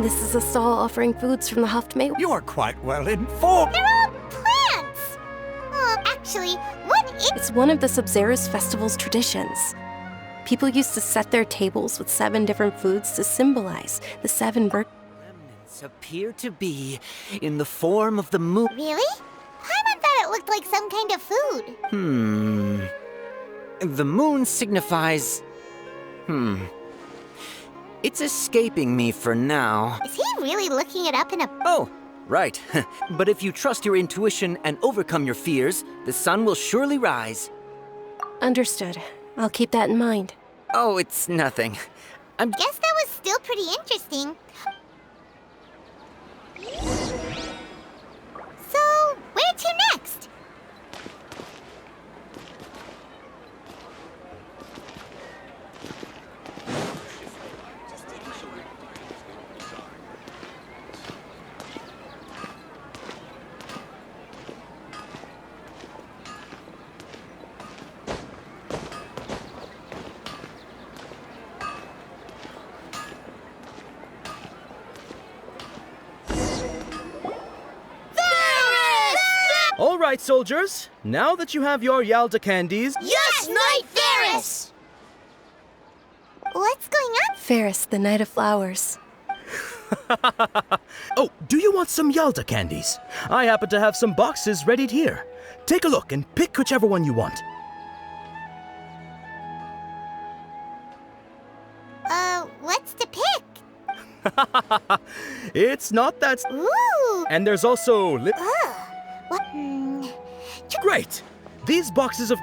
This is a stall offering foods from the Huftmate. You're quite well informed. They're all plants! Actually, what is— It's one of the Sub-Zero's festival's traditions. People used to set their tables with 7 different foods to symbolize the 7 Remnants appear to be in the form of the moon. Really? Paimon thought it looked like some kind of food. The moon signifies... It's escaping me for now. Is he really looking it up in a— Oh, right. But if you trust your intuition and overcome your fears, the sun will surely rise. Understood. I'll keep that in mind. Oh, it's nothing. Guess that was still pretty interesting. So, where to next? All right, soldiers. Now that you have your Yalda candies... Yes, Knight Ferris! What's going on? Ferris, the Knight of Flowers. Oh, do you want some Yalda candies? I happen to have some boxes ready here. Take a look and pick whichever one you want. What's to pick? It's not that... Ooh! And there's also... What? Great! These boxes of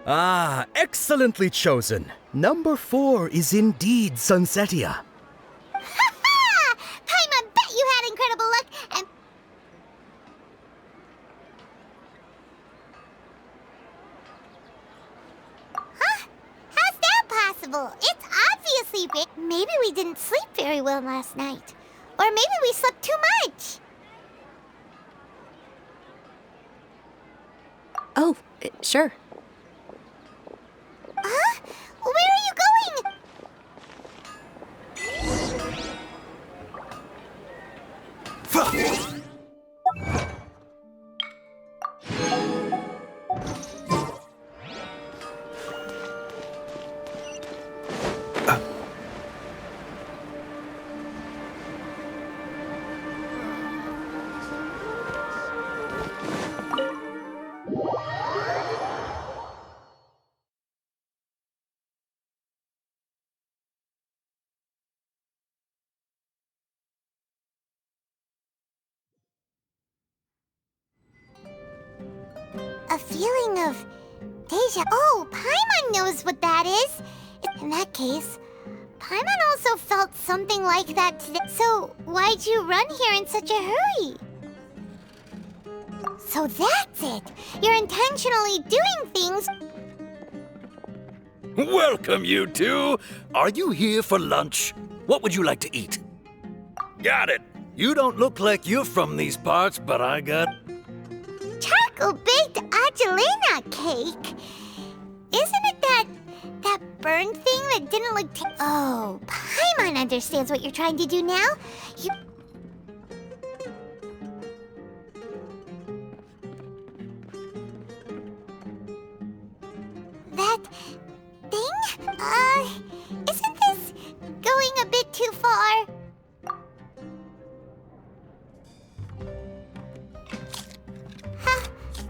Ah, excellently chosen. Number 4 is indeed Sunsetia. Ha-ha! Paimon bet you had incredible luck and... Huh? How's that possible? It's obviously big. Maybe we didn't sleep very well last night. Or maybe we slept too much. Oh, sure. Huh? Where are you going? A feeling of deja. Oh, Paimon knows what that is. In that case, Paimon also felt something like that today. So why'd you run here in such a hurry? So that's it. You're intentionally doing things. Welcome, you two. Are you here for lunch? What would you like to eat? Got it. You don't look like you're from these parts, but I got... Charcoal-baked Angelina cake. Isn't it that burned thing that didn't look Oh, Paimon understands what you're trying to do now. You... That thing? Isn't this going a bit too far?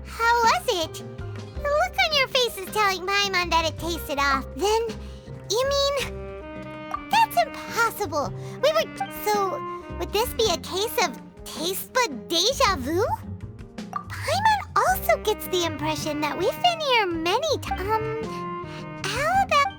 How was it? The look on your face is telling Paimon that it tasted off. Then, you mean... That's impossible. We were... So, would this be a case of taste bud deja vu? Paimon also gets the impression that we've been here many times. How about...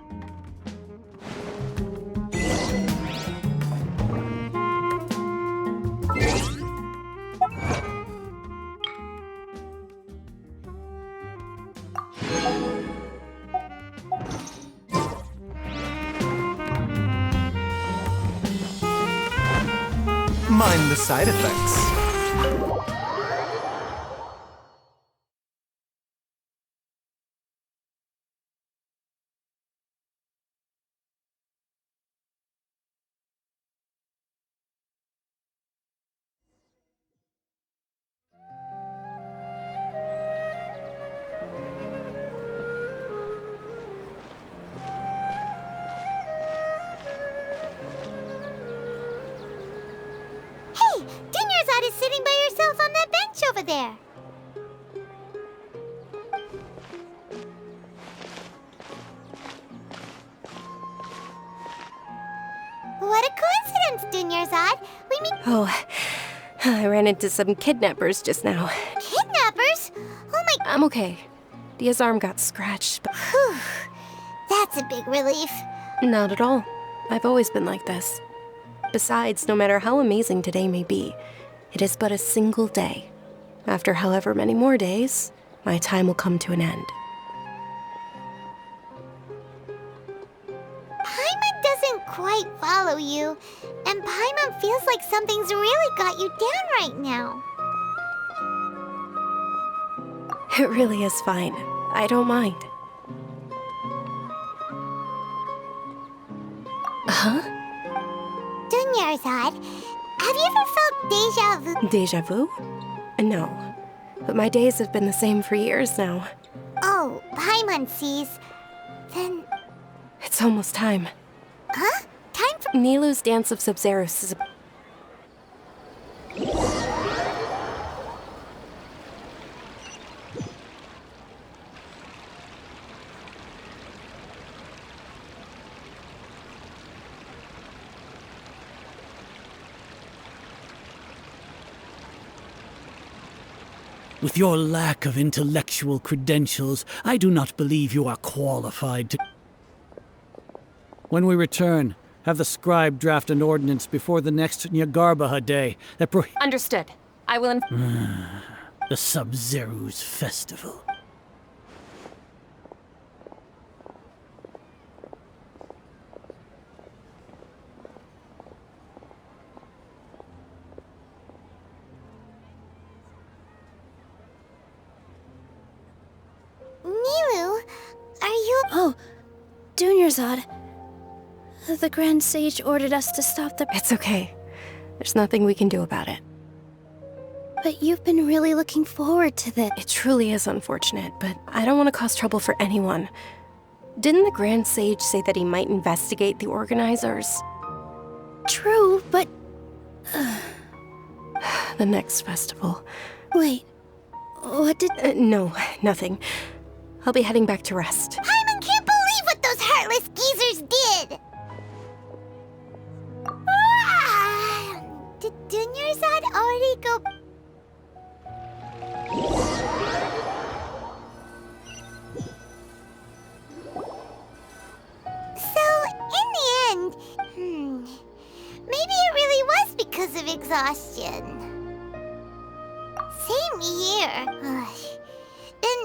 Mind the side effects. notice sitting by yourself on that bench over there. What a coincidence, Dunyarzad. We meet— Oh, I ran into some kidnappers just now. Kidnappers? Oh my— I'm okay. Dia's arm got scratched, but Whew. That's a big relief. not at all. I've always been like this. Besides, no matter how amazing today may be, it is but a single day. After however many more days, my time will come to an end. Paimon doesn't quite follow you, and Paimon feels like something's really got you down right now. It really is fine. I don't mind. Huh? Dunyarzad, have you ever felt deja vu? Deja vu? No. But my days have been the same for years now. Oh, Paimon sees. Then, It's almost time. huh? Time for— Nilu's Dance of Sub-Zerus is With your lack of intellectual credentials, I do not believe you are qualified to— When we return, have the scribe draft an ordinance before the next Nyagarbaha day that Understood. I will the Sub-Zeru's festival. Nilu, are you— Oh, Dunyarzad. The Grand Sage ordered us to stop the— It's okay. There's nothing we can do about it. But you've been really looking forward to this. It truly is unfortunate, but I don't want to cause trouble for anyone. Didn't the Grand Sage say that he might investigate the organizers? True, but The next festival. wait. What did— No, nothing. I'll be heading back to rest. Paimon can't believe what those heartless geezers did! Did Dunyarzad already go— So, in the end, maybe it really was because of exhaustion. Same here. Then,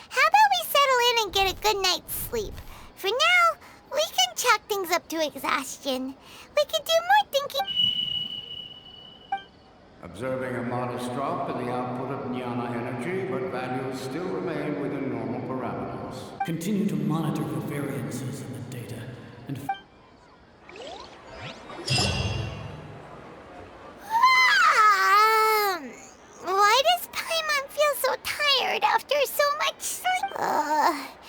how about we settle in and get a good night's sleep? For now, we can chalk things up to exhaustion. We can do more thinking. Observing a modest drop in the output of jnana energy, but values still remain within normal parameters. Continue to monitor for variances in the data and Why does Paimon feel so tired after so much sleep?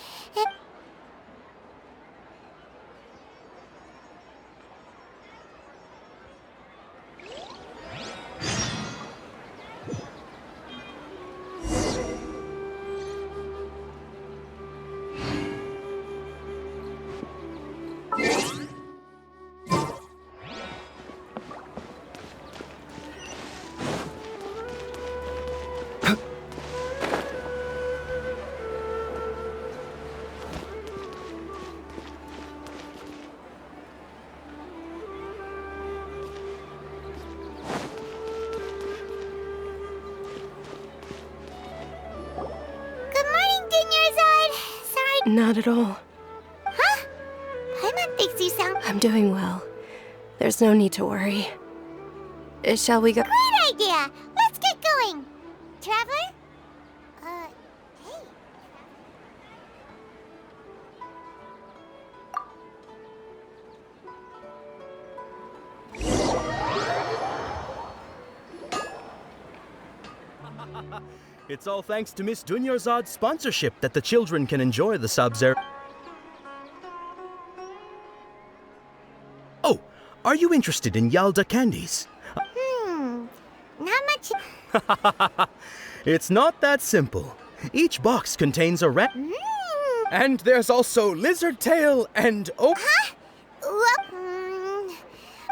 Not at all. Huh? Paimon thinks you sound— I'm doing well. There's no need to worry. Shall we go? Great idea! Let's get going! Traveler? Hey. It's all thanks to Miss Dunyarzad's sponsorship that the children can enjoy the Sub-Zero. Oh, are you interested in Yalda candies? Not much It's not that simple. Each box contains a rat. And there's also lizard tail and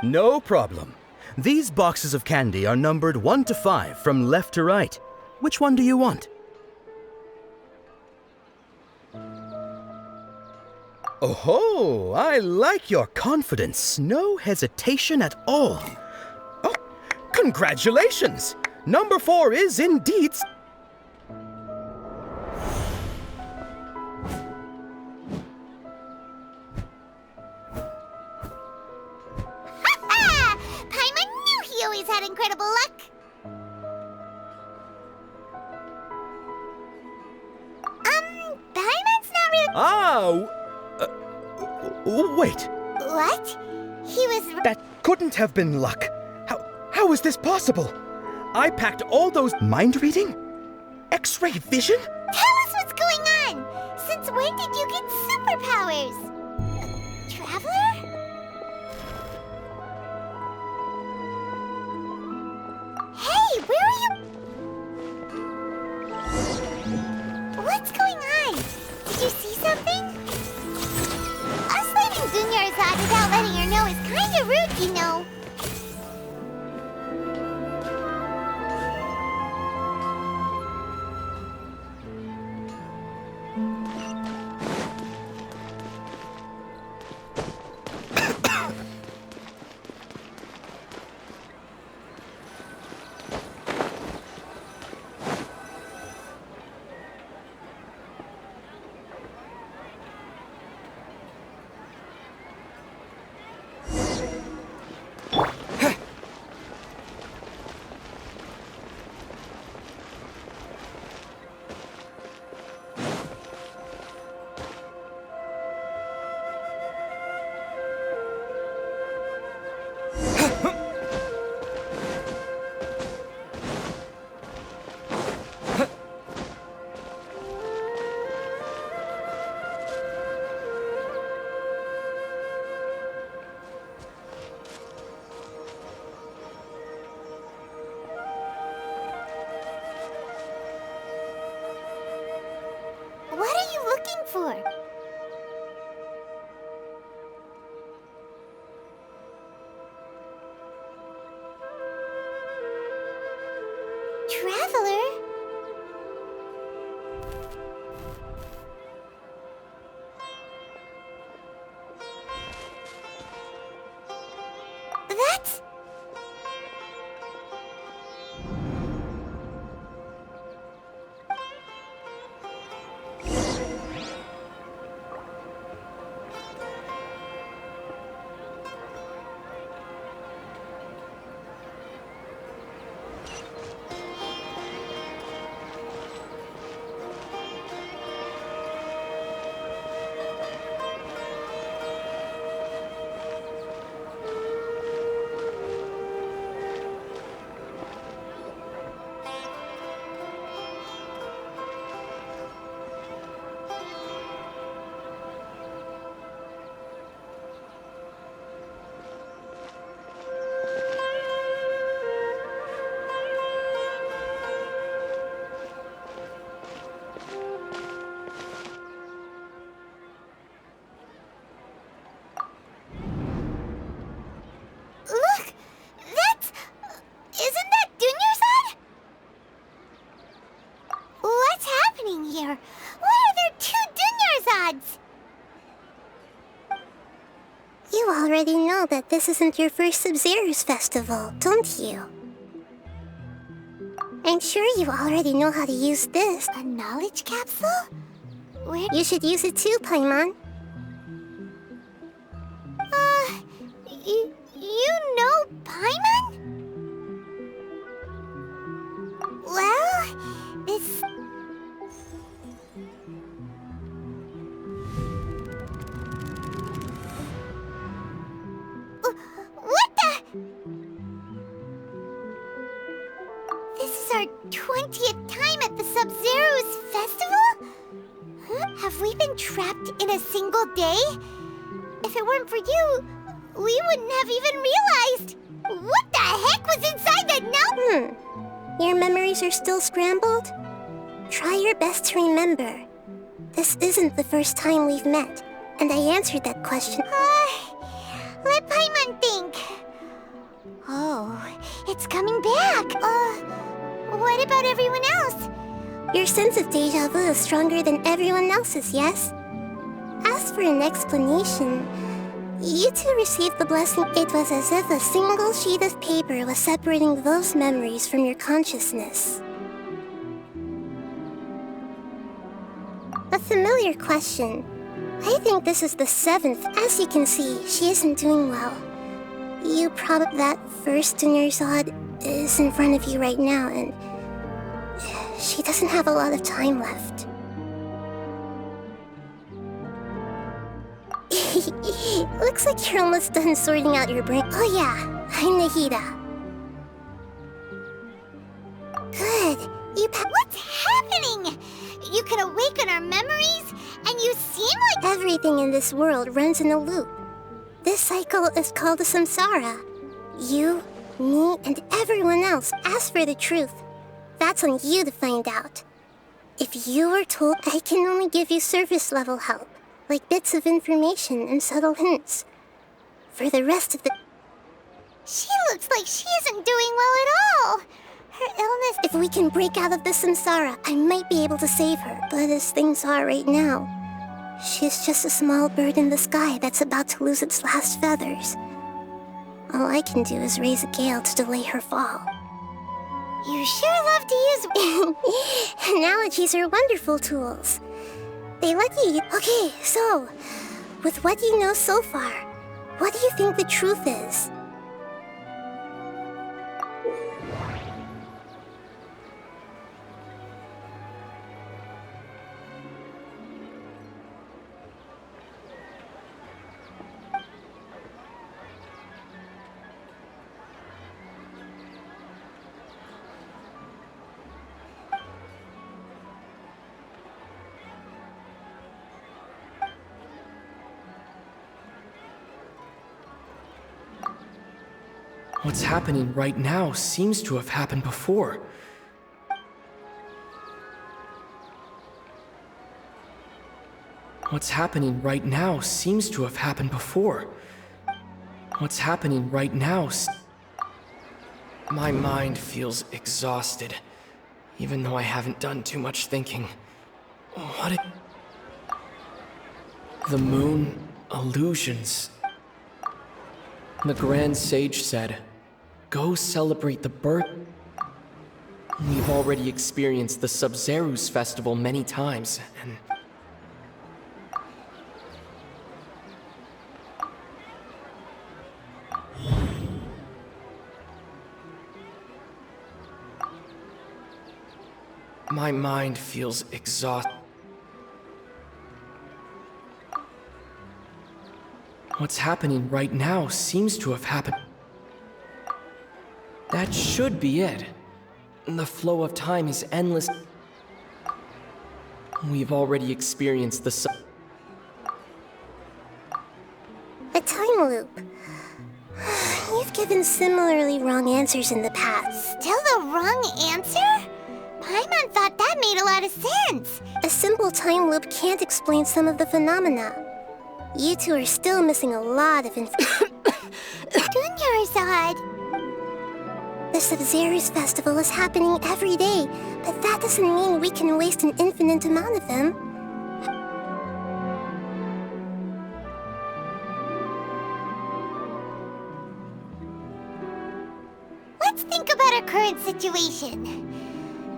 No problem. These boxes of candy are numbered 1 to 5 from left to right. Which one do you want? Oh, I like your confidence. No hesitation at all. Oh, congratulations! Number 4 is indeed... Paimon knew he always had incredible luck. Paimon's not really... Wait. What? He was... That couldn't have been luck. How is this possible? I packed all those... Mind reading? X-ray vision? Tell us what's going on! Since when did you get superpowers? Traveler? Hey, where are you? What's going on? Did you see something? Us leaving Dunyarzad without letting her know is kinda rude, you know. What are you looking for? Traveler? That's... Look! That's... Isn't that Dunyarzad? What's happening here? Why are there 2 Dunyarzads? You already know that this isn't your first Sub-Zero's festival, don't you? I'm sure you already know how to use this. A knowledge capsule? Where... You should use it too, Paimon. You know Paimon? Well, this... What the... This is our 20th time at the Sub-Zero's festival? Huh? Have we been trapped in a single day? If it weren't for you, we wouldn't have even realized. What the heck was inside that note? Your memories are still scrambled? Try your best to remember. This isn't the first time we've met, and I answered that question. Let Paimon think. Oh, it's coming back. What about everyone else? Your sense of deja vu is stronger than everyone else's, yes? As for an explanation, you two received the blessing. It was as if a single sheet of paper was separating those memories from your consciousness. A familiar question. I think this is the 7th. As you can see, she isn't doing well. You probably... That first Dunyarzad is in front of you right now, and she doesn't have a lot of time left. Looks like you're almost done sorting out your brain. Oh yeah, I'm Nahida. Good. What's happening? You can awaken our memories, and you seem like... Everything in this world runs in a loop. This cycle is called a samsara. You, me, and everyone else. As for the truth, that's on you to find out. If you were told, I can only give you surface-level help, like bits of information and subtle hints. For the rest of the... She looks like she isn't doing well at all. Her illness... If we can break out of the samsara, I might be able to save her. But as things are right now, she's just a small bird in the sky that's about to lose its last feathers. All I can do is raise a gale to delay her fall. You sure love to use... Analogies are wonderful tools. They let you... Okay, so, with what you know so far, what do you think the truth is? What's happening right now seems to have happened before. What's happening right now seems to have happened before. What's happening right now... My mind feels exhausted, even though I haven't done too much thinking. The moon illusions. The Grand Sage said, "Go celebrate the birth." We've already experienced the Sub-Zeru's festival many times, and... My mind feels exhausted. What's happening right now seems to have happened. That should be it. The flow of time is endless. We've already experienced the A time loop. You've given similarly wrong answers in the past. Still the wrong answer? Paimon thought that made a lot of sense. A simple time loop can't explain some of the phenomena. You two are still missing a lot of information. Dunyarzad. The Sub-Zeru's festival is happening every day, but that doesn't mean we can waste an infinite amount of them. Let's think about our current situation.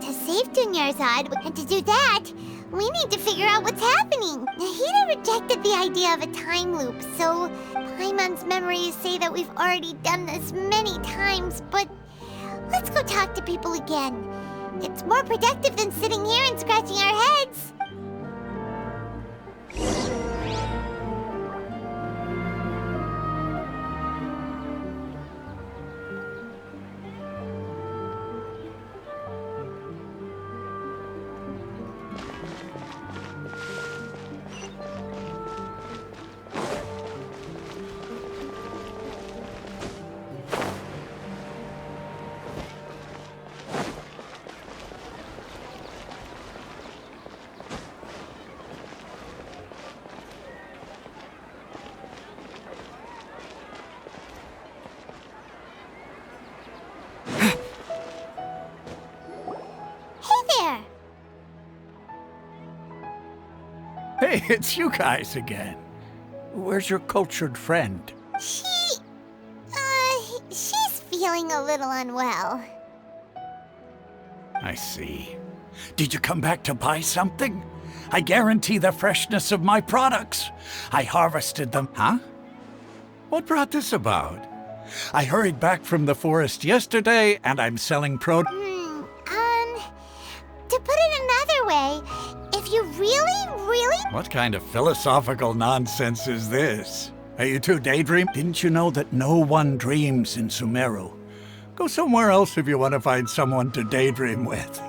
To save Dunyarzad, and to do that, we need to figure out what's happening. Nahida rejected the idea of a time loop, so Paimon's memories say that we've already done this many times, but let's go talk to people again. It's more productive than sitting here and scratching our heads. Hey, it's you guys again. Where's your cultured friend? She's feeling a little unwell. I see. Did you come back to buy something? I guarantee the freshness of my products. I harvested them. Huh? What brought this about? I hurried back from the forest yesterday, and I'm selling To put it another way, if you really... What kind of philosophical nonsense is this? Are you two daydream? Didn't you know that no one dreams in Sumeru? Go somewhere else if you want to find someone to daydream with.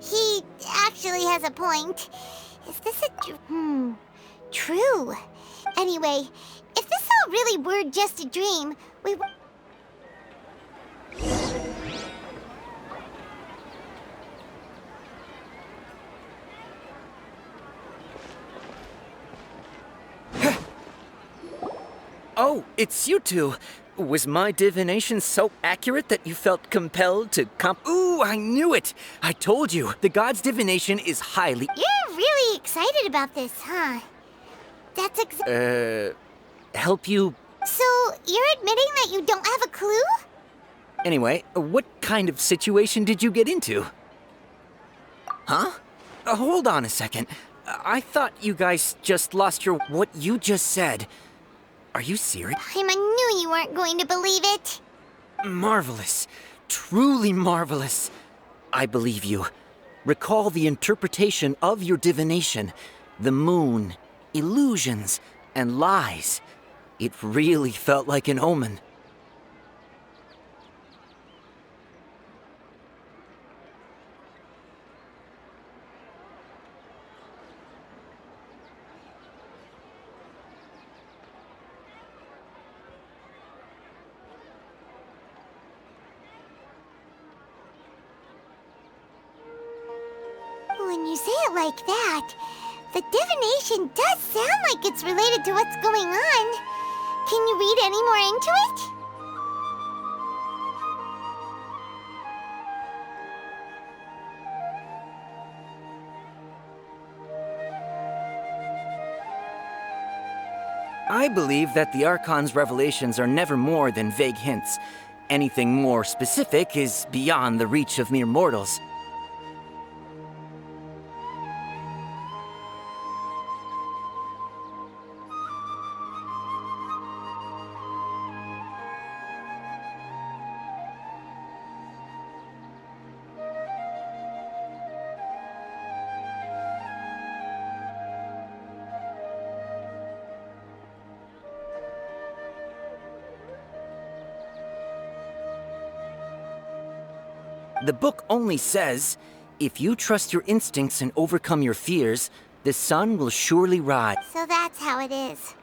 He actually has a point. Is this true? Anyway, if this all really were just a dream, we... Oh, it's you two. Was my divination so accurate that you felt compelled to Ooh, I knew it! I told you, the god's divination is highly... You're really excited about this, huh? That's help you... So, you're admitting that you don't have a clue? Anyway, what kind of situation did you get into? Huh? Hold on a second. I thought you guys just lost your... What you just said... Are you serious? I knew you weren't going to believe it. Marvelous. Truly marvelous. I believe you. Recall the interpretation of your divination. The moon, illusions, and lies. It really felt like an omen. When you say it like that, the divination does sound like it's related to what's going on. Can you read any more into it? I believe that the Archon's revelations are never more than vague hints. Anything more specific is beyond the reach of mere mortals. The book only says, if you trust your instincts and overcome your fears, the sun will surely rise. So that's how it is.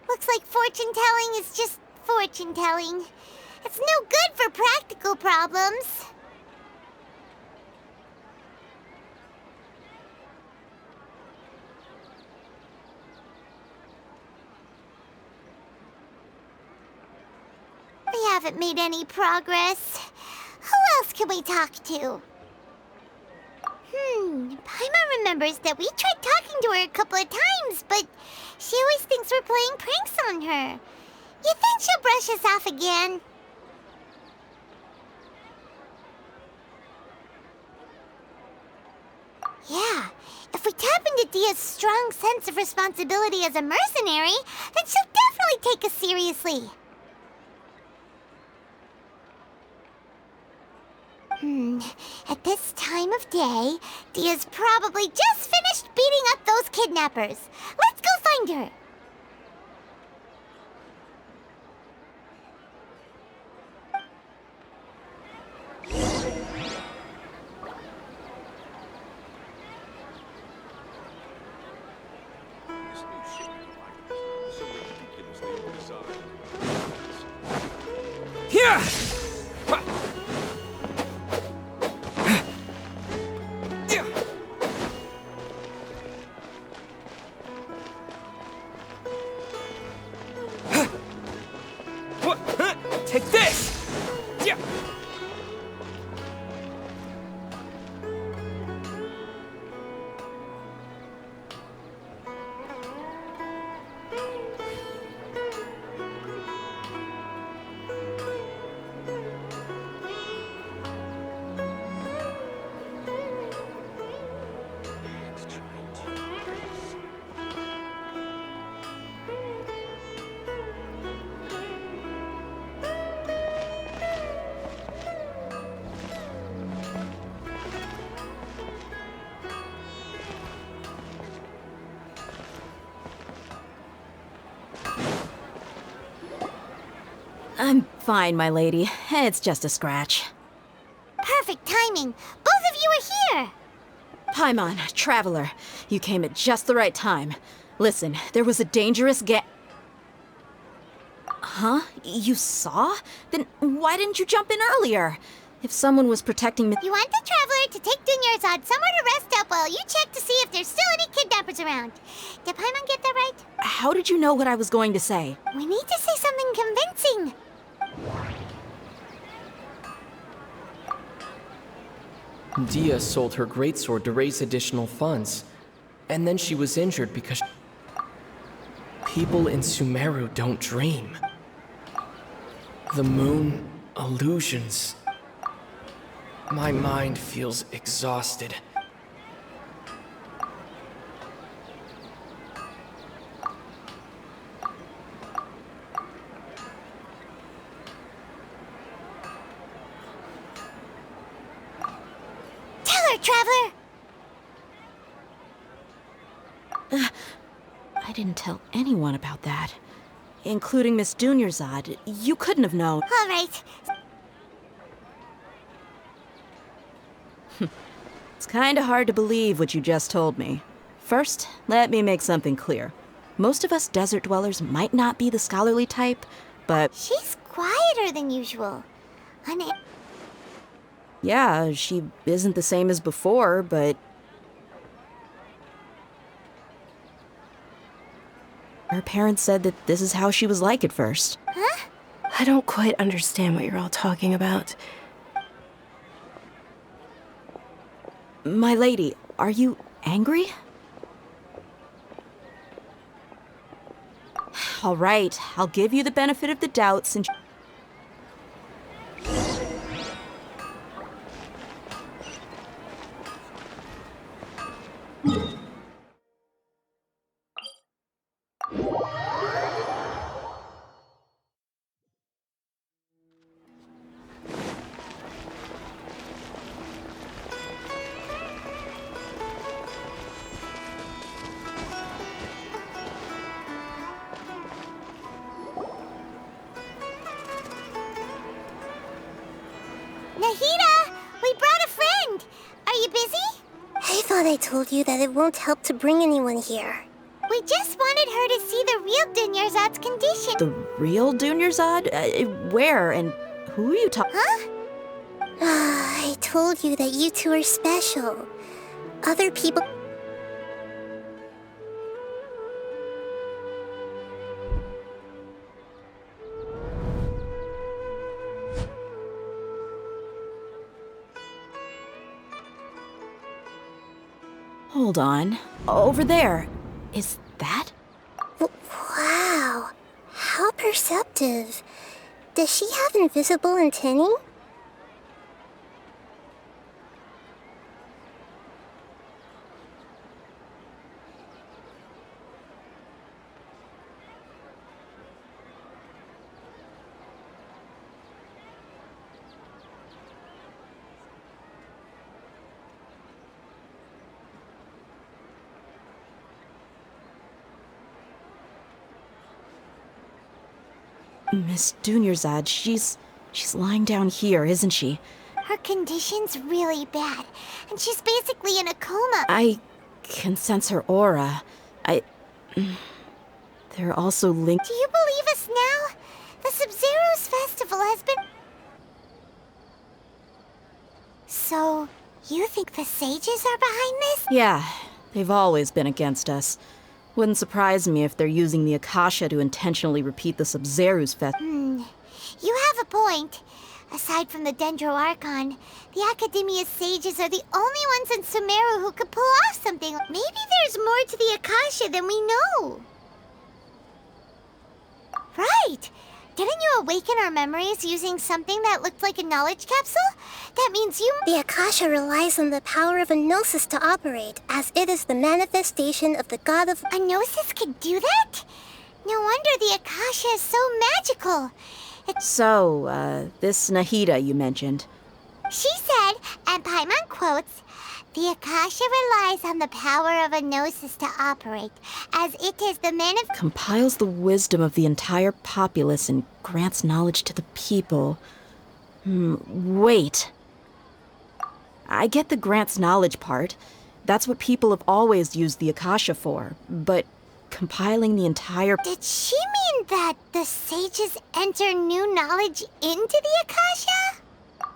Looks like fortune-telling is just fortune-telling. It's no good for practical problems. We haven't made any progress. Who else can we talk to? Paimon remembers that we tried talking to her a couple of times, but she always thinks we're playing pranks on her. You think she'll brush us off again? Yeah, if we tap into Dia's strong sense of responsibility as a mercenary, then she'll definitely take us seriously. At this time of day, Dia's probably just finished beating up those kidnappers. Let's go find her. Here! Take this! Yeah. I'm fine, my lady. It's just a scratch. Perfect timing. Both of you are here. Paimon, Traveler, you came at just the right time. Listen, there was a dangerous Huh? You saw? Then why didn't you jump in earlier? If someone was protecting me— You want the Traveler to take Dunyarzad somewhere to rest up while you check to see if there's still any kidnappers around. Did Paimon get that right? How did you know what I was going to say? We need to say something convincing. Dia sold her greatsword to raise additional funds. And then she was injured because people in Sumeru don't dream. The moon, illusions. My mind feels exhausted. Traveler! I didn't tell anyone about that. Including Miss Dunyarzad. You couldn't have known. All right. It's kinda hard to believe what you just told me. First, let me make something clear. Most of us desert dwellers might not be the scholarly type, but— She's quieter than usual. Yeah, she isn't the same as before, but her parents said that this is how she was like at first. Huh? I don't quite understand what you're all talking about. My lady, are you angry? All right, I'll give you the benefit of the doubt since— Nahida! We brought a friend! Are you busy? I thought I told you that it won't help to bring anyone here. We just wanted her to see the real Dunyarzad's condition. The real Dunyarzad? Where and who are you talking— Huh? I told you that you two are special. Other people... Hold on. Over there. Is that? Wow. How perceptive. Does she have invisible antennae? Miss Dunyarzad, she's lying down here, isn't she? Her condition's really bad, and she's basically in a coma. I can sense her aura. They're also linked. Do you believe us now? The Sub-Zero's festival has been... So, you think the sages are behind this? Yeah, they've always been against us. Wouldn't surprise me if they're using the Akasha to intentionally repeat the Sub-Zero's festival. You have a point. Aside from the Dendro Archon, the Academia's sages are the only ones in Sumeru who could pull off something. Maybe there's more to the Akasha than we know. Right! Didn't you awaken our memories using something that looked like a knowledge capsule? That means you... The Akasha relies on the power of a gnosis to operate, as it is the manifestation of the god of... A gnosis can do that? No wonder the Akasha is so magical. So, this Nahida you mentioned. She said, and Paimon quotes, "The Akasha relies on the power of a gnosis to operate, as it is the compiles the wisdom of the entire populace and grants knowledge to the people. Wait. I get the grants knowledge part. That's what people have always used the Akasha for, but compiling the entire... Did she mean that the sages enter new knowledge into the Akasha?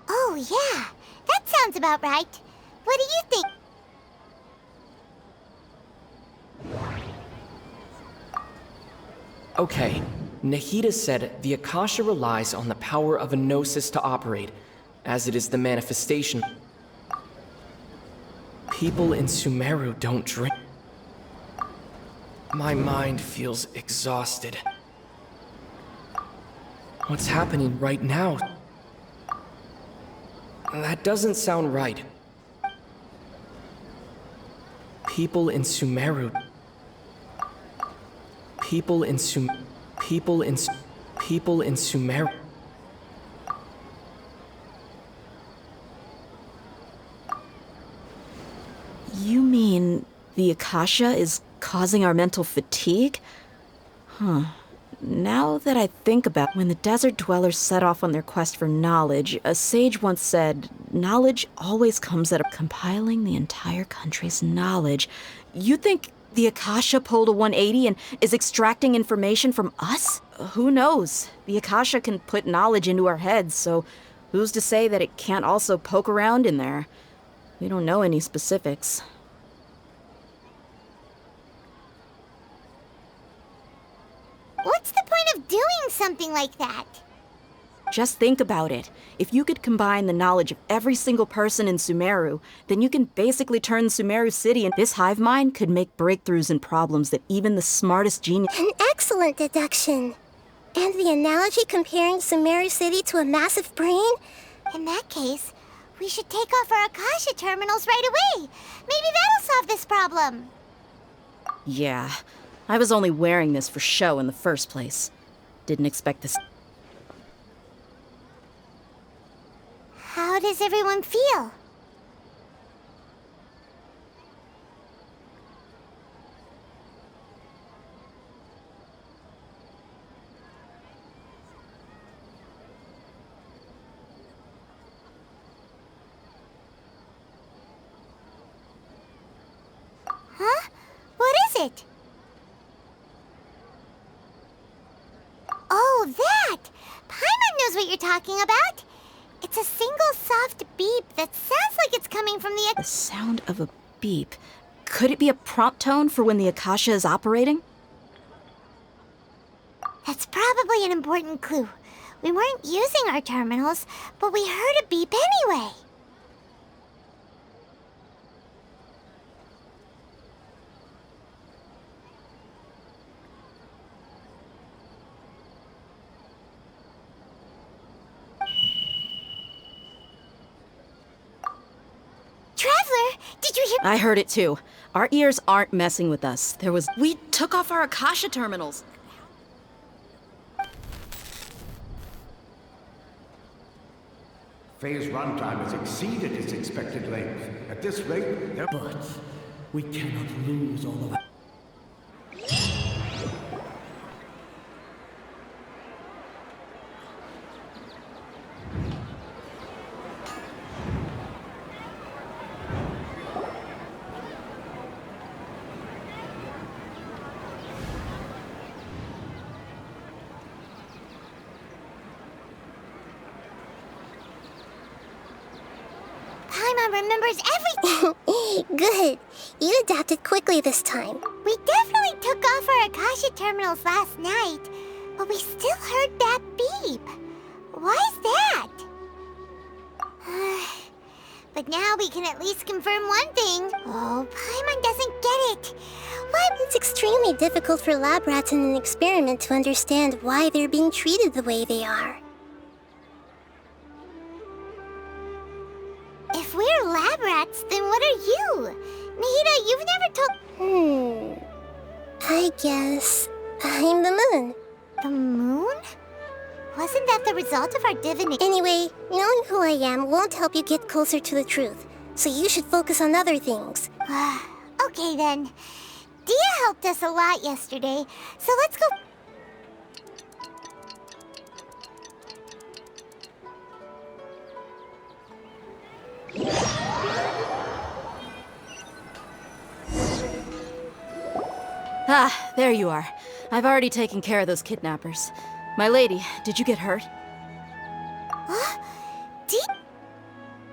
Oh yeah, that sounds about right. What do you think? Okay, Nahida said the Akasha relies on the power of a gnosis to operate, as it is the manifestation. People in Sumeru don't drink. My mind feels exhausted. What's happening right now? That doesn't sound right. People in Sumeru. People in Sumeru. You mean the Akasha is causing our mental fatigue? Huh. Now that I think about it, when the desert dwellers set off on their quest for knowledge, a sage once said, knowledge always comes out of compiling the entire country's knowledge. You think the Akasha pulled a 180 and is extracting information from us? Who knows? The Akasha can put knowledge into our heads, so who's to say that it can't also poke around in there? We don't know any specifics. What's the point of doing something like that? Just think about it. If you could combine the knowledge of every single person in Sumeru, then you can basically turn Sumeru City, and this hive mind could make breakthroughs in problems that even the smartest genius... An excellent deduction. And the analogy comparing Sumeru City to a massive brain? In that case, we should take off our Akasha terminals right away. Maybe that'll solve this problem. Yeah, I was only wearing this for show in the first place. Didn't expect this... How does everyone feel? Huh? What is it? Oh, that! Paimon knows what you're talking about. It's a single soft beep that sounds like it's coming from the... The sound of a beep. Could it be a prompt tone for when the Akasha is operating? That's probably an important clue. We weren't using our terminals, but we heard a beep anyway. Traveler, did you hear? I heard it too. Our ears aren't messing with us. We took off our Akasha terminals. Phase runtime has exceeded its expected length. At this rate, But we cannot lose all of it. Paimon remembers everything! Good. You adapted quickly this time. We definitely took off our Akasha terminals last night, but we still heard that beep. Why is that? But now we can at least confirm one thing. Oh, Paimon doesn't get it. What? It's extremely difficult for lab rats in an experiment to understand why they're being treated the way they are. If we're lab rats, then what are you? Nahida, you've never told... I guess I'm the moon. The moon? Wasn't that the result of our divination? Anyway, knowing who I am won't help you get closer to the truth, so you should focus on other things. Okay then. Dia helped us a lot yesterday, so let's go... Ah, there you are. I've already taken care of those kidnappers. My lady, did you get hurt?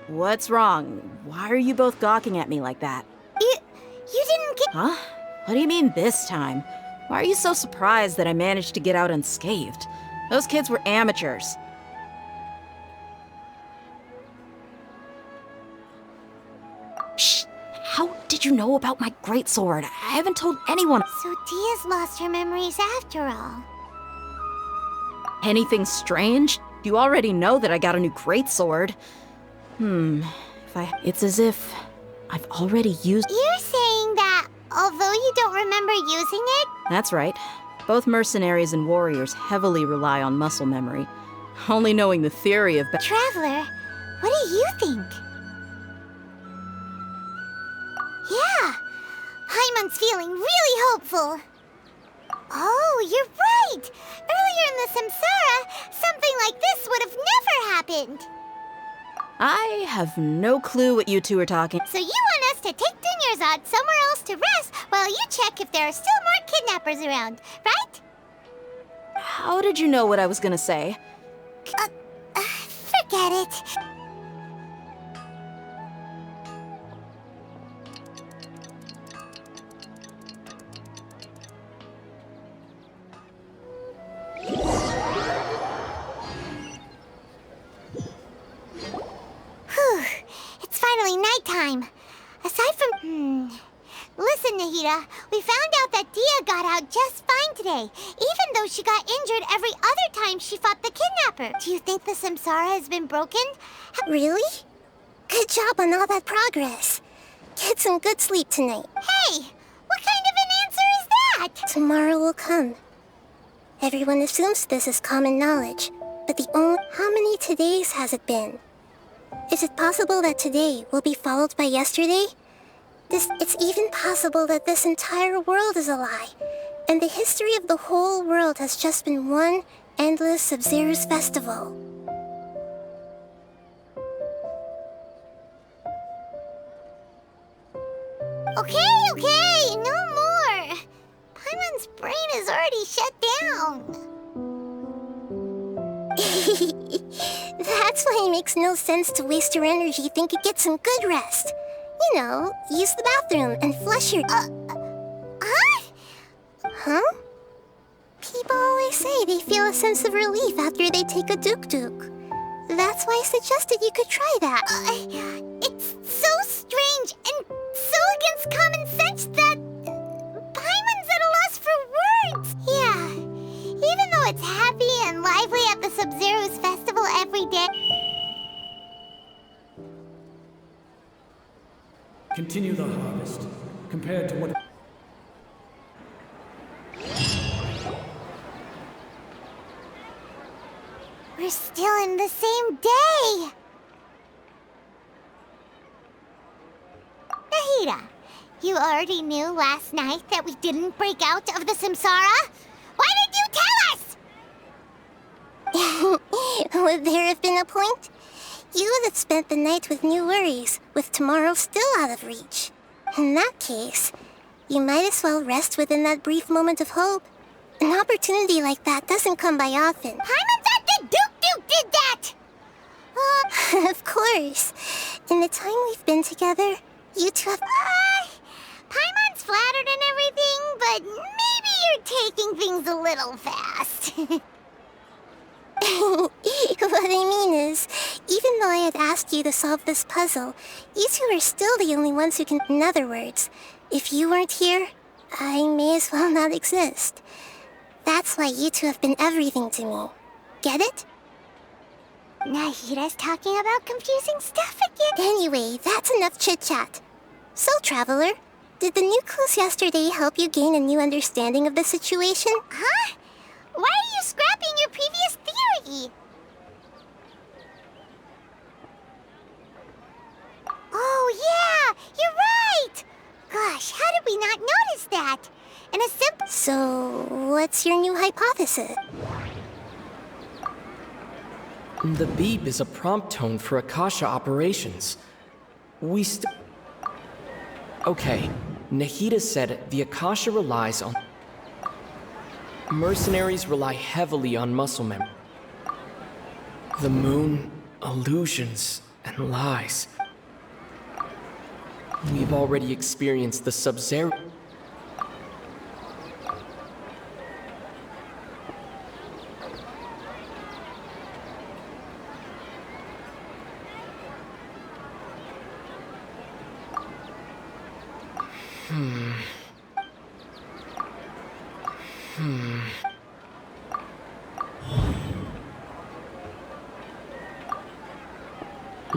What's wrong? Why are you both gawking at me like that? You didn't get... Huh? What do you mean this time? Why are you so surprised that I managed to get out unscathed? Those kids were amateurs. Shh! How did you know about my greatsword? I haven't told anyone. So Dia's lost her memories after all. Anything strange? You already know that I got a new greatsword. It's as if I've already used... You're saying that although you don't remember using it? That's right. Both mercenaries and warriors heavily rely on muscle memory. Only knowing the theory of... Traveler, what do you think? Yeah, Paimon's feeling really hopeful. Oh, you're right! Earlier in the Samsara, something like this would have never happened. I have no clue what you two are talking. So you want us to take Dunyarzad somewhere else to rest while you check if there are still more kidnappers around, right? How did you know what I was gonna say? Forget it. It's finally nighttime. Aside from... Listen, Nahida, we found out that Dia got out just fine today, even though she got injured every other time she fought the kidnapper. Do you think the Samsara has been broken? Really? Good job on all that progress. Get some good sleep tonight. Hey, what kind of an answer is that? Tomorrow will come. Everyone assumes this is common knowledge, but how many todays has it been? Is it possible that today will be followed by yesterday? It's even possible that this entire world is a lie, and the history of the whole world has just been one endless Sub-Zero's festival. Okay, no more. Paimon's brain is already shut down. That's why it makes no sense to waste your energy thinking get some good rest. You know, use the bathroom and flush your... Huh? People always say they feel a sense of relief after they take a duk-duk. That's why I suggested you could try that. It's so strange and so against common sense that... Paimon's at a loss for words. Yeah, even though it's happy and lively at the Sub-Zero's festival every day... Continue the harvest. Compared to what... We're still in the same day! Nahida, you already knew last night that we didn't break out of the Samsara? Why did you tell us? Would there have been a point? You would have spent the night with new worries, with tomorrow still out of reach. In that case, you might as well rest within that brief moment of hope. An opportunity like that doesn't come by often. Paimon thought the Duke did that! Of course. In the time we've been together, you two have... Paimon's flattered and everything, but maybe you're taking things a little fast. What I mean is, even though I had asked you to solve this puzzle, you two are still the only ones who can... In other words, if you weren't here, I may as well not exist. That's why you two have been everything to me. Get it? Nahida's talking about confusing stuff again. Anyway, that's enough chit-chat. So, Traveler, did the new clues yesterday help you gain a new understanding of the situation? Huh? Why are you scrapping your previous theory? Oh, yeah! You're right! Gosh, how did we not notice that? In a simple... So, what's your new hypothesis? The beep is a prompt tone for Akasha operations. Okay, Nahida said the Akasha relies on... Mercenaries rely heavily on muscle memory. The moon, illusions, and lies. We've already experienced the Sub-Zero...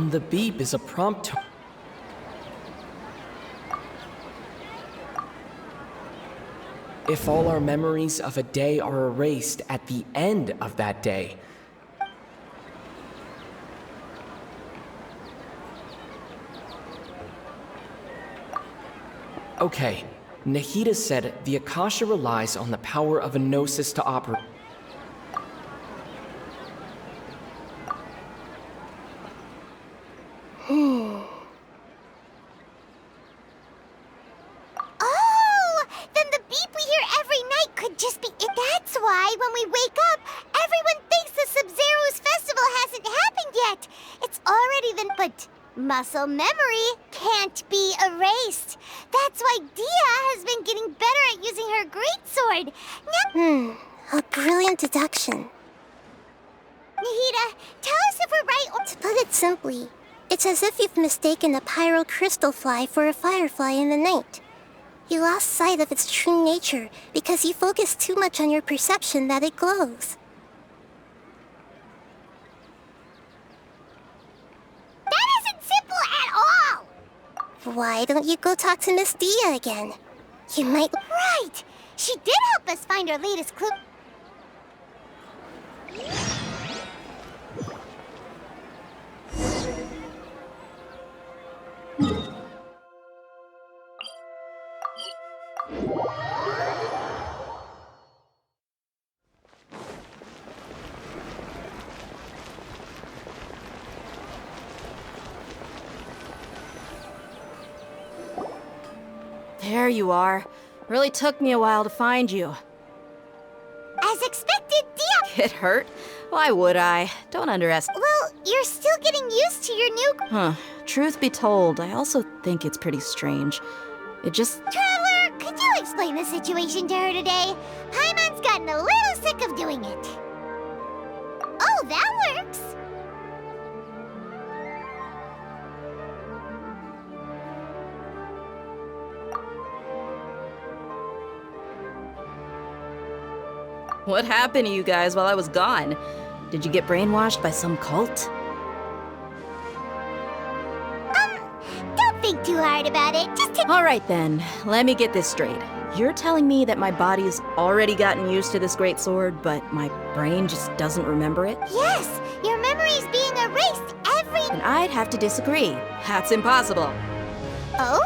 The beep is a prompt tone. If all our memories of a day are erased at the end of that day, okay, Nahida said the Akasha relies on the power of a gnosis to operate. Oh! Then the beep we hear every night could just be it. That's why when we wake up, everyone thinks the Sub-Zero's festival hasn't happened yet. It's already been... But muscle memory can't be erased. That's why Dia has been getting better at using her greatsword. A brilliant deduction. Nahida, tell us if we're right or... To put it simply, it's as if you've mistaken a pyro crystal fly for a firefly in the night. You lost sight of its true nature because you focused too much on your perception that it glows. That isn't simple at all! Why don't you go talk to Miss Dia again? You might... Right! She did help us find our latest clue. There you are. Really took me a while to find you. As expected, Dia... Get hurt? Why would I? Don't underestimate... Well, you're still getting used to your new... Truth be told, I also think it's pretty strange. It just... Traveler, could you explain the situation to her today? Paimon's gotten a little sick of doing it. Oh, that works. What happened to you guys while I was gone? Did you get brainwashed by some cult? Don't think too hard about it. Just take... All right then, let me get this straight. You're telling me that my body's already gotten used to this great sword, but my brain just doesn't remember it? Yes, your memory's being erased every... And I'd have to disagree. That's impossible. Oh?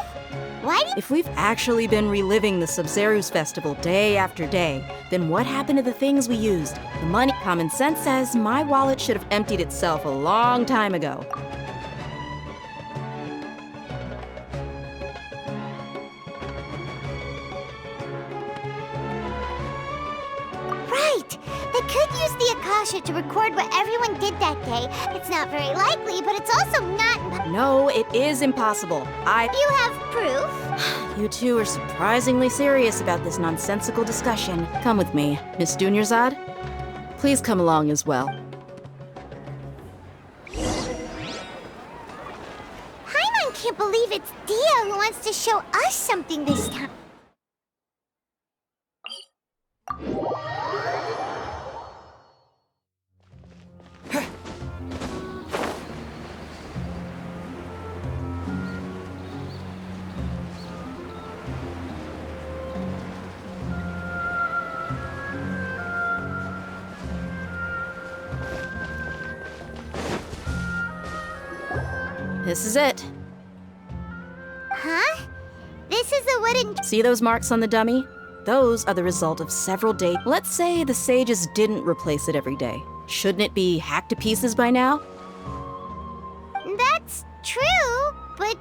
Why do... If we've actually been reliving the Sub-Zero's festival day after day, then what happened to the things we used? The money... Common sense says my wallet should have emptied itself a long time ago. Right! They could use the Akasha to record what everyone did that day. It's not very likely, but it's also not... No, it is impossible. You have proof? You two are surprisingly serious about this nonsensical discussion. Come with me. Miss Dunyarzad, please come along as well. Paimon can't believe it's Dia who wants to show us something this time. This is it. Huh? This is a wooden... See those marks on the dummy? Those are the result of several days. Let's say the sages didn't replace it every day. Shouldn't it be hacked to pieces by now? That's true, but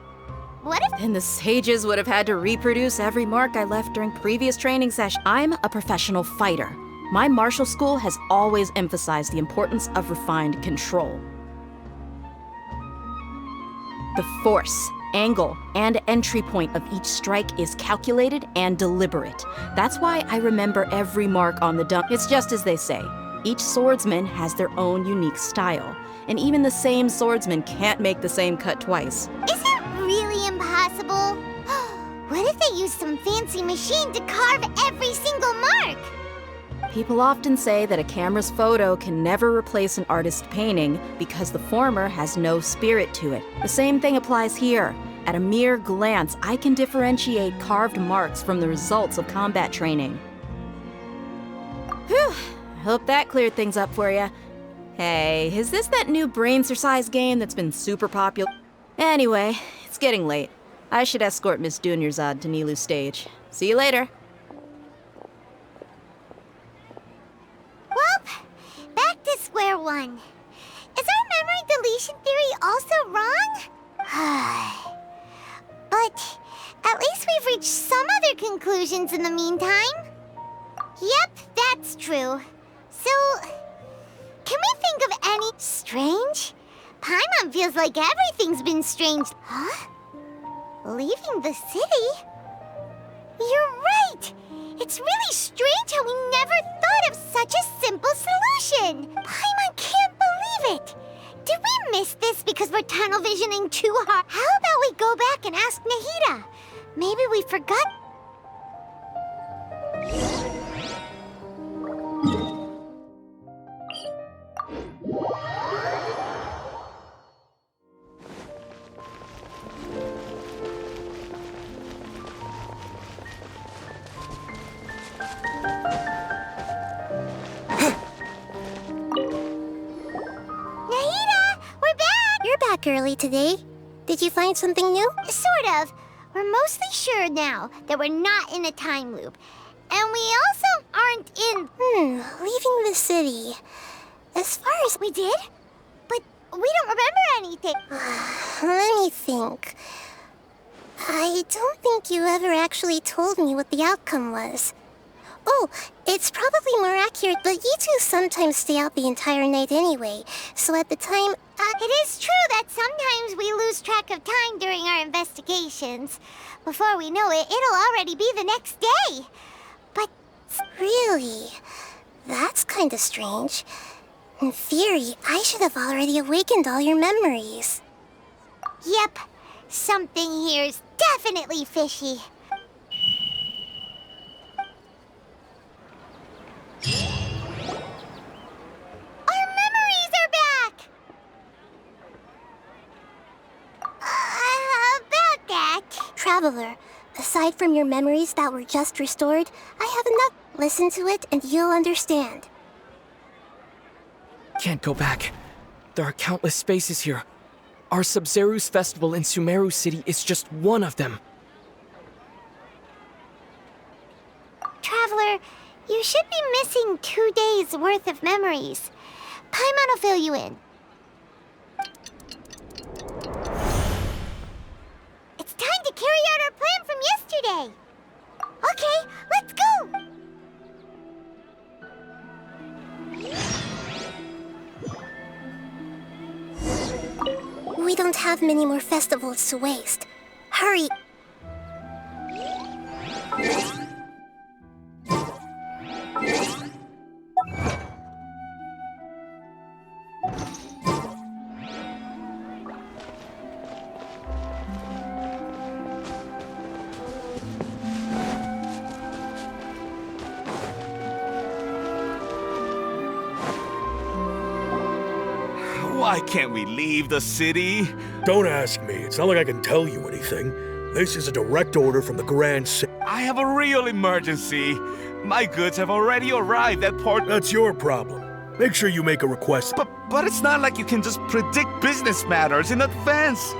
what if... Then the sages would have had to reproduce every mark I left during previous training sessions. I'm a professional fighter. My martial school has always emphasized the importance of refined control. The force, angle, and entry point of each strike is calculated and deliberate. That's why I remember every mark on the dummy. It's just as they say. Each swordsman has their own unique style, and even the same swordsman can't make the same cut twice. Is it really impossible? What if they use some fancy machine to carve every single mark? People often say that a camera's photo can never replace an artist's painting because the former has no spirit to it. The same thing applies here. At a mere glance, I can differentiate carved marks from the results of combat training. Whew, hope that cleared things up for you. Hey, is this that new brain-exercise game that's been super popular? Anyway, it's getting late. I should escort Miss Dunyarzad to Nilu's stage. See you later. Back to square one. Is our memory deletion theory also wrong? But at least we've reached some other conclusions in the meantime. Yep, that's true. So, can we think of any... Strange? Paimon feels like everything's been strange. Huh? Leaving the city? You're right! It's really strange how we never thought of such a simple solution! Paimon can't believe it! Did we miss this because we're tunnel visioning too hard? How about we go back and ask Nahida? Maybe we forgot... Early today. Did you find something new? Sort of. We're mostly sure now that we're not in a time loop. And we also aren't in... Leaving the city. As far as... We did? But we don't remember anything. Let me think. I don't think you ever actually told me what the outcome was. Oh, it's probably more accurate, but you two sometimes stay out the entire night anyway. So at the time... It is true that sometimes we lose track of time during our investigations. Before we know it, it'll already be the next day. But... Really? That's kinda strange. In theory, I should have already awakened all your memories. Yep. Something here's definitely fishy. Traveler, aside from your memories that were just restored, I have enough. Listen to it and you'll understand. Can't go back. There are countless spaces here. Our Sub-Zeru's festival in Sumeru City is just one of them. Traveler, you should be missing 2 days worth of memories. Paimon will fill you in. Time to carry out our plan from yesterday! Okay, let's go! We don't have have many more festivals to waste. Hurry! Why can't we leave the city? Don't ask me. It's not like I can tell you anything. This is a direct order from the Grand I have a real emergency. My goods have already arrived at port. That's your problem. Make sure you make a request. But it's not like you can just predict business matters in advance.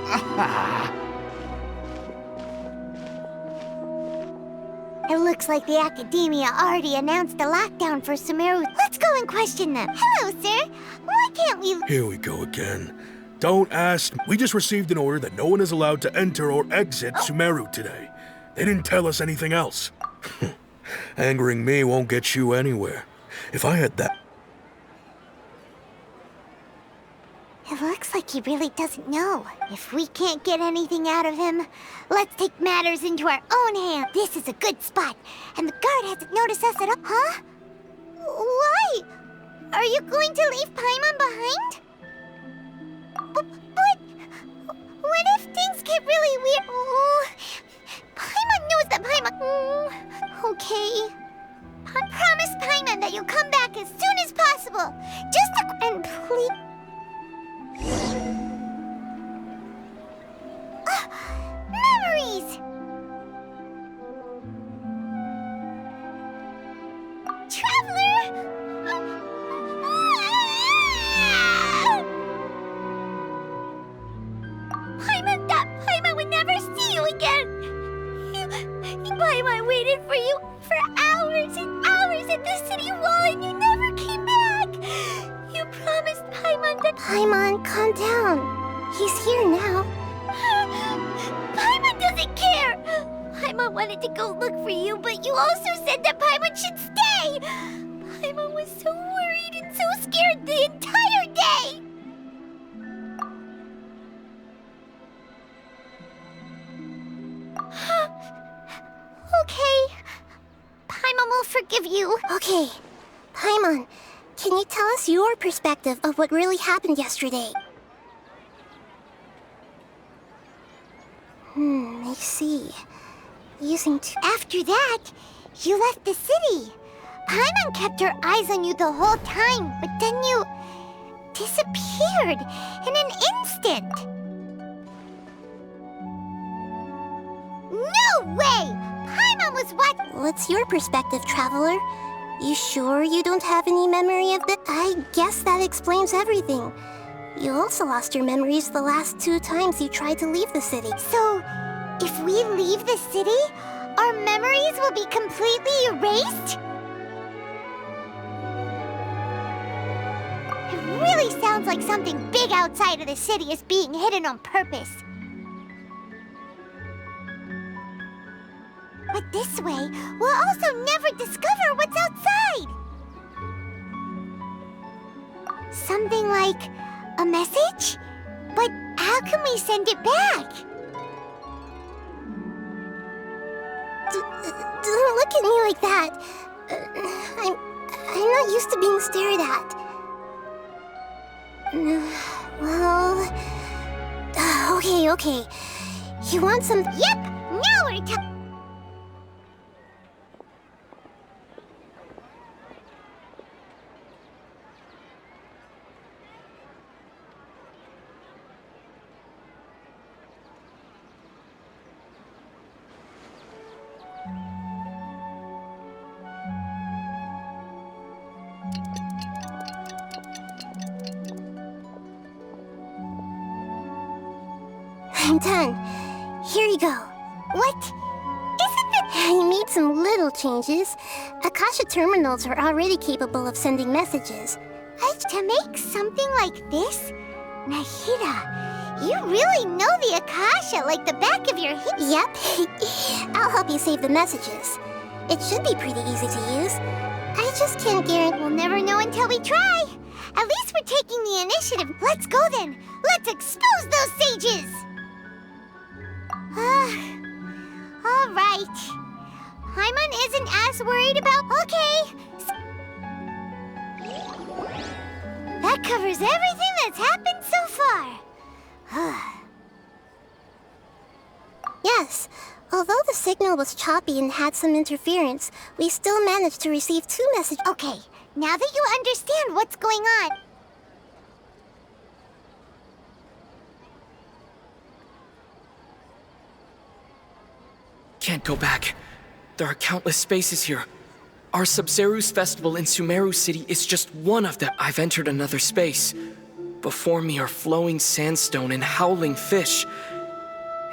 It looks like the Academia already announced a lockdown for SUMERU. Let's go and question them. Hello, sir. Why can't we... Here we go again. Don't ask. We just received an order that no one is allowed to enter or exit SUMERU today. They didn't tell us anything else. Angering me won't get you anywhere. If I had that... It looks like he really doesn't know. If we can't get anything out of him, let's take matters into our own hands. This is a good spot, and the guard hasn't noticed us at all. Huh? Why? Are you going to leave Paimon behind? But what if things get really weird? Oh, Paimon knows that Paimon... okay. Promise Paimon that you'll come back as soon as possible. Just to... and please... Memories! Traveler! Paimon would never see you again! Paimon waited for you for hours and hours at the city wall and you never came back! You promised Paimon that... Paimon, calm down. He's here now. Paimon doesn't care! Paimon wanted to go look for you, but you also said that Paimon should stay! Paimon was so worried and so scared the entire day! Okay. Paimon will forgive you. Okay. Paimon, can you tell us your perspective of what really happened yesterday? I see. After that, you left the city. Paimon kept her eyes on you the whole time, but then you... disappeared in an instant. No way! Paimon was what? What's your perspective, Traveler? You sure you don't have any memory of the... I guess that explains everything. You also lost your memories the last 2 times you tried to leave the city. So, if we leave the city, our memories will be completely erased? It really sounds like something big outside of the city is being hidden on purpose. But this way, we'll also never discover what's outside! Something like a message? But how can we send it back? Don't look at me like that. I'm not used to being stared at. Well... Okay. You want some... Yep! Now we're talking... I'm done. Here you go. What? Isn't it? I made some little changes. Akasha terminals are already capable of sending messages. To make something like this? Nahida, you really know the Akasha like the back of your hand. Yep. I'll help you save the messages. It should be pretty easy to use. I just can't guarantee... We'll never know until we try. At least we're taking the initiative. Let's go then. Let's expose those sages. All right. Paimon isn't as worried about... Okay. That covers everything that's happened so far. Yes, although the signal was choppy and had some interference, we still managed to receive 2 messages. Okay, now that you understand what's going on... Can't go back. There are countless spaces here. Our Sub-Zeru's festival in Sumeru City is just one of them. I've entered another space. Before me are flowing sandstone and howling fish.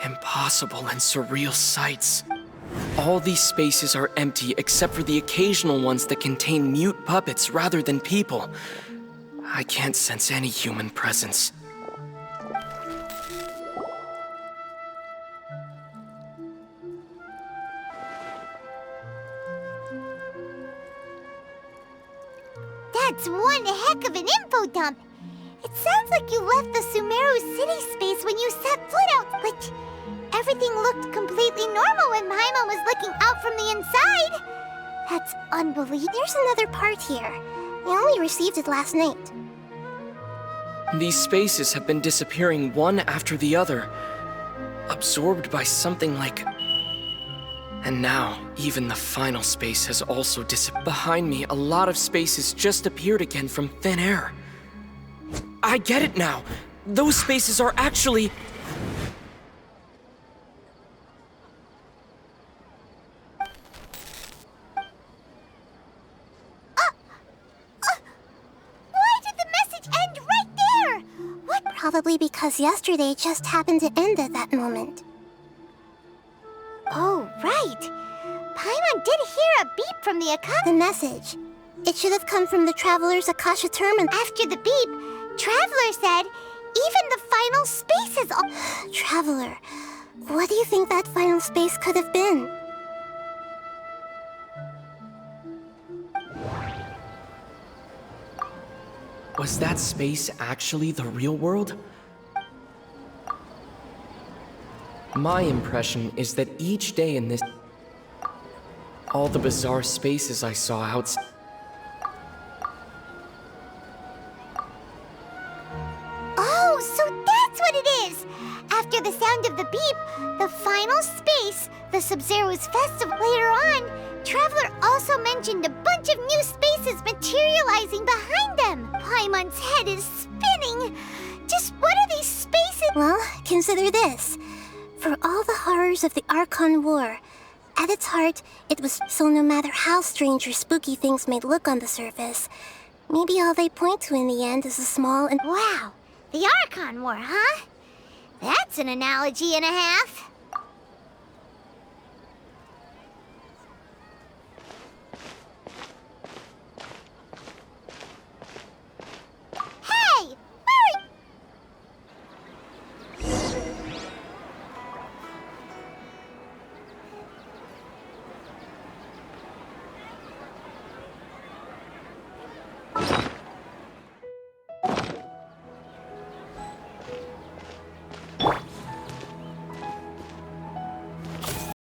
Impossible and surreal sights. All these spaces are empty except for the occasional ones that contain mute puppets rather than people. I can't sense any human presence. That's one heck of an info dump. It sounds like you left the Sumeru city space when you set foot out, but everything looked completely normal when Paimon was looking out from the inside. That's unbelievable. There's another part here. I only received it last night. These spaces have been disappearing one after the other, absorbed by something like... And now, even the final space has also disappeared. Behind me, a lot of spaces just appeared again from thin air. I get it now! Those spaces are actually... Why did the message end right there? What? Probably because yesterday just happened to end at that moment. Oh, right. Paimon did hear a beep from the Akasha. The message. It should have come from the Traveler's Akasha terminal. After the beep, Traveler said, even the final space is all... Traveler, what do you think that final space could have been? Was that space actually the real world? My impression is that each day in this... all the bizarre spaces I saw outside... Oh, so that's what it is! After the sound of the beep, the final space, the Sub-Zeru's festival. Later on, Traveler also mentioned a bunch of new spaces materializing behind them. Paimon's head is spinning. Just what are these spaces? Well, consider this. For all the horrors of the Archon War, at its heart, it was so no matter how strange or spooky things may look on the surface, maybe all they point to in the end is a small and... Wow, the Archon War, huh? That's an analogy and a half.